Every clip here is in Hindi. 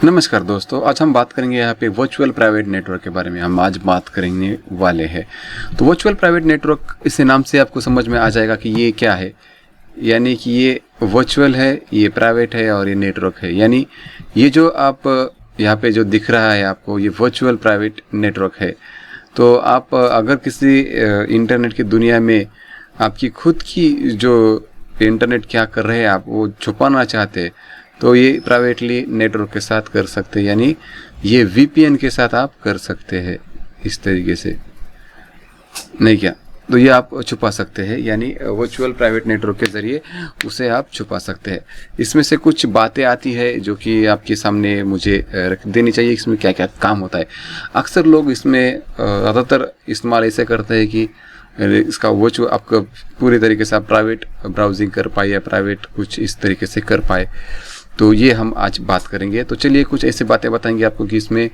नमस्कार दोस्तों, आज हम बात करेंगे यहाँ पे वर्चुअल प्राइवेट नेटवर्क के बारे में। हम आज बात करेंगे वाले हैं। तो वर्चुअल प्राइवेट नेटवर्क, इसे नाम से आपको समझ में आ जाएगा कि ये क्या है। यानी कि ये वर्चुअल है, ये प्राइवेट है और ये नेटवर्क है। यानी ये जो आप यहाँ पे जो दिख रहा है आपको, ये वर्चुअल प्राइवेट नेटवर्क है। तो आप अगर किसी इंटरनेट की दुनिया में आपकी खुद की जो इंटरनेट क्या कर रहे हैं आप वो छुपाना चाहते हैं, तो ये प्राइवेटली नेटवर्क के साथ कर सकते हैं। यानी ये वीपीएन के साथ आप कर सकते हैं इस तरीके से, नहीं क्या? तो ये आप छुपा सकते हैं, यानी वर्चुअल प्राइवेट नेटवर्क के ज़रिए उसे आप छुपा सकते हैं। इसमें से कुछ बातें आती है जो कि आपके सामने मुझे रख देनी चाहिए। इसमें क्या क्या काम होता है। अक्सर लोग इसमें ज़्यादातर इस्तेमाल ऐसे करते हैं कि इसका वर्चुअल आपका पूरी तरीके से आप प्राइवेट ब्राउजिंग कर पाए या प्राइवेट कुछ इस तरीके से कर पाए। तो ये हम आज बात करेंगे। तो चलिए कुछ ऐसी बातें बताएंगे आपको कि इसमें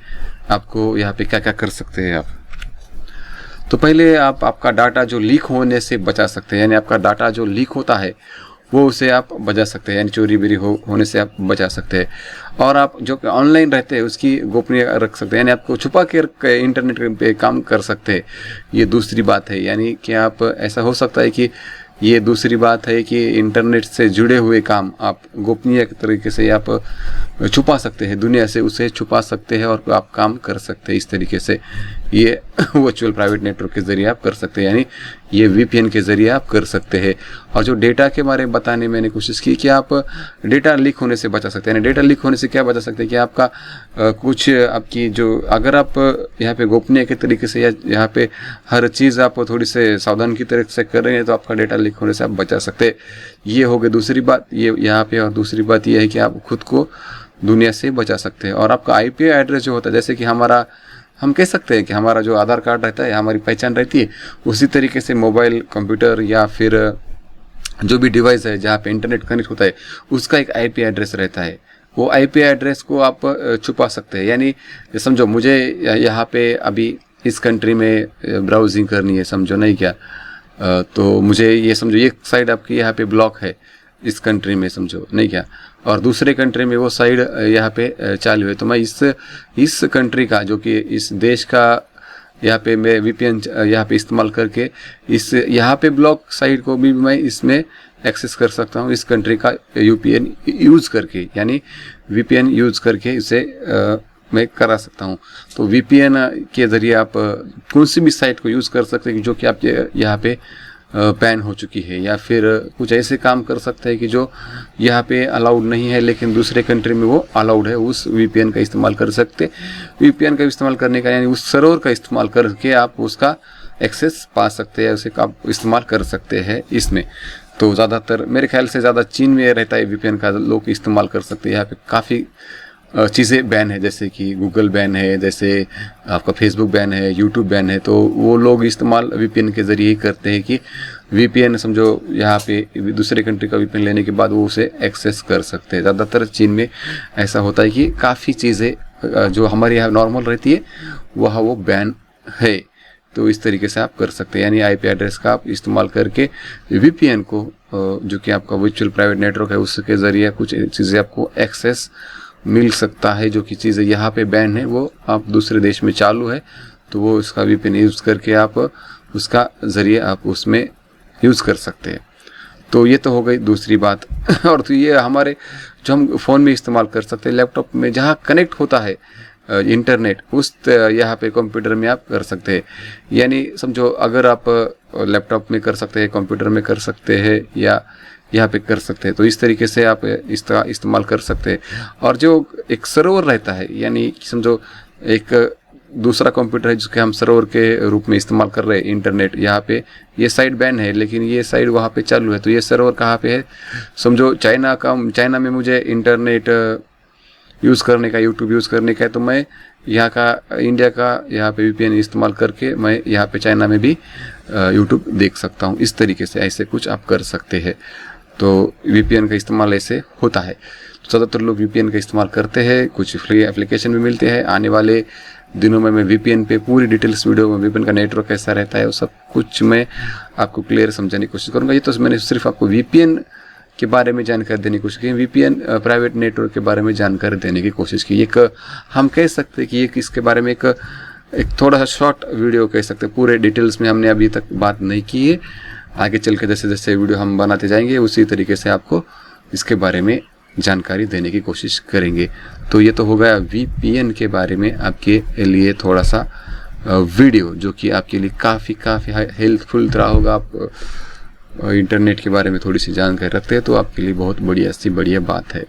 आपको यहाँ पे क्या क्या कर सकते हैं आप। तो पहले आप आपका डाटा जो लीक होने से बचा सकते हैं। यानी आपका डाटा जो लीक होता है वो उसे आप बचा सकते हैं, यानी चोरी बेरी होने से आप बचा सकते हैं। और आप जो ऑनलाइन रहते हैं उसकी गोपनीय रख सकते हैं, यानी आपको छुपा के इंटरनेट पे काम कर सकते हैं। ये दूसरी बात है। यानी कि आप ऐसा हो सकता है कि ये दूसरी बात है कि इंटरनेट से जुड़े हुए काम आप गोपनीय तरीके से आप छुपा सकते हैं, दुनिया से उसे छुपा सकते हैं और आप काम कर सकते हैं इस तरीके से। ये वर्चुअल प्राइवेट नेटवर्क के ज़रिए आप कर सकते हैं, यानी ये वीपीएन के ज़रिए आप कर सकते हैं। और जो डेटा के बारे में बताने मैंने कोशिश की कि आप डेटा लीक होने से बचा सकते हैं। यानी डेटा लीक होने से क्या बचा सकते हैं कि आपका कुछ आपकी जो अगर आप यहाँ पे गोपनीय के तरीके से या यहाँ पे हर चीज़ आप थोड़ी से सावधान की तरह से कर रहे हैं तो आपका डेटा लीक होने से आप बचा सकते हैं। ये हो गई दूसरी बात ये यहाँ पे। और दूसरी बात ये है कि आप खुद को दुनिया से बचा सकते हैं। और आपका आईपी एड्रेस जो होता है, जैसे कि हम कह सकते हैं कि हमारा जो आधार कार्ड रहता है, हमारी पहचान रहती है, उसी तरीके से मोबाइल, कंप्यूटर या फिर जो भी डिवाइस है जहाँ पे इंटरनेट कनेक्ट होता है उसका एक आईपी एड्रेस रहता है। वो आईपी एड्रेस को आप छुपा सकते हैं। यानी समझो मुझे यहाँ पे अभी इस कंट्री में ब्राउजिंग करनी है, समझो नहीं क्या, तो मुझे ये समझो ये साइड आपकी यहाँ पे ब्लॉक है इस कंट्री में, समझो नहीं क्या, और दूसरे कंट्री में वो साइड यहाँ पे चालू है। तो मैं इस कंट्री का जो कि इस देश का यहाँ पे मैं वीपीएन यहाँ पे इस्तेमाल करके इस यहाँ पे ब्लॉक साइड को भी मैं इसमें एक्सेस कर सकता हूँ इस कंट्री का यूपीएन यूज़ करके, यानी वीपीएन यूज़ करके इसे मैं करा सकता हूँ। तो वीपीएन के ज़रिए आप कौन सी भी साइट को यूज़ कर सकते हैं जो कि आप यहाँ पे बैन हो चुकी है, या फिर कुछ ऐसे काम कर सकते हैं कि जो यहाँ पे अलाउड नहीं है लेकिन दूसरे कंट्री में वो अलाउड है। उस वीपीएन का इस्तेमाल कर सकते। वीपीएन का इस्तेमाल करने का यानी उस सर्वर का इस्तेमाल करके आप उसका एक्सेस पा सकते हैं, उसे आप इस्तेमाल कर सकते हैं इसमें। तो ज़्यादातर मेरे ख्याल से ज़्यादा चीन में रहता है वीपीएन का, लोग इस्तेमाल कर सकते हैं। यहाँ पे काफ़ी चीज़ें बैन है, जैसे कि गूगल बैन है, जैसे आपका फेसबुक बैन है, यूट्यूब बैन है। तो वो लोग इस्तेमाल वीपीएन के ज़रिए ही करते हैं कि वीपीएन समझो यहाँ पे दूसरे कंट्री का वीपीएन लेने के बाद वो उसे एक्सेस कर सकते हैं। ज़्यादातर चीन में ऐसा होता है कि काफ़ी चीज़ें जो हमारे यहाँ नॉर्मल रहती है वहाँ वो बैन है। तो इस तरीके से आप कर सकते हैं, यानी आईपी एड्रेस का आप इस्तेमाल करके वीपीएन को जो कि आपका वर्चुअल प्राइवेट नेटवर्क है उसके ज़रिए कुछ चीज़ें आपको एक्सेस मिल सकता है। जो कि चीज़ें यहाँ पे बैन है वो आप दूसरे देश में चालू है, तो वो उसका वीपीएन यूज़ करके आप उसका ज़रिए आप उसमें यूज़ कर सकते हैं। तो ये तो हो गई दूसरी बात। और तो ये हमारे जो हम फ़ोन में इस्तेमाल कर सकते हैं, लैपटॉप में जहाँ कनेक्ट होता है इंटरनेट, उस यहाँ पे कंप्यूटर में आप कर सकते हैं। यानी समझो अगर आप लैपटॉप में कर सकते हैं, कंप्यूटर में कर सकते हैं या यहाँ पे कर सकते हैं, तो इस तरीके से आप इसका इस्तेमाल कर सकते हैं। और जो एक सर्वर रहता है, यानी समझो एक दूसरा कंप्यूटर है जिसके हम सर्वर के रूप में इस्तेमाल कर रहे हैं इंटरनेट, यहाँ पे ये साइट बैन है लेकिन ये साइट वहाँ पे चालू है। तो ये सर्वर कहाँ पे है, समझो चाइना में मुझे इंटरनेट यूज़ करने का, यूट्यूब यूज़ करने का है, तो मैं यहाँ का इंडिया का यहाँ पे वीपीएन इस्तेमाल करके मैं यहाँ पे चाइना में भी यूट्यूब देख सकता हूँ। इस तरीके से ऐसे कुछ आप कर सकते हैं। तो वीपीएन का इस्तेमाल ऐसे होता है। तो ज़्यादातर लोग वीपीएन का इस्तेमाल करते हैं, कुछ फ्री एप्लीकेशन भी मिलते हैं। आने वाले दिनों में मैं वीपीएन पे पूरी डिटेल्स वीडियो में वीपीएन का नेटवर्क कैसा रहता है वो सब कुछ मैं आपको क्लियर समझाने की कोशिश करूँगा। ये तो मैंने सिर्फ आपको वीपीएन के बारे में जानकारी देने की कोशिश की, VPN प्राइवेट नेटवर्क के बारे में जानकारी देने की कोशिश की। एक हम कह सकते हैं कि एक इसके बारे में एक थोड़ा सा शॉर्ट वीडियो कह सकते हैं, पूरे डिटेल्स में हमने अभी तक बात नहीं की है। आगे चल के जैसे जैसे वीडियो हम बनाते जाएंगे उसी तरीके से आपको इसके बारे में जानकारी देने की कोशिश करेंगे। तो ये तो हो गया VPN के बारे में आपके लिए थोड़ा सा वीडियो, जो कि आपके लिए काफ़ी हेल्पफुल रहा होगा। आप इंटरनेट के बारे में थोड़ी सी जानकारी रखते हैं तो आपके लिए बहुत बढ़िया सी बढ़िया बात है।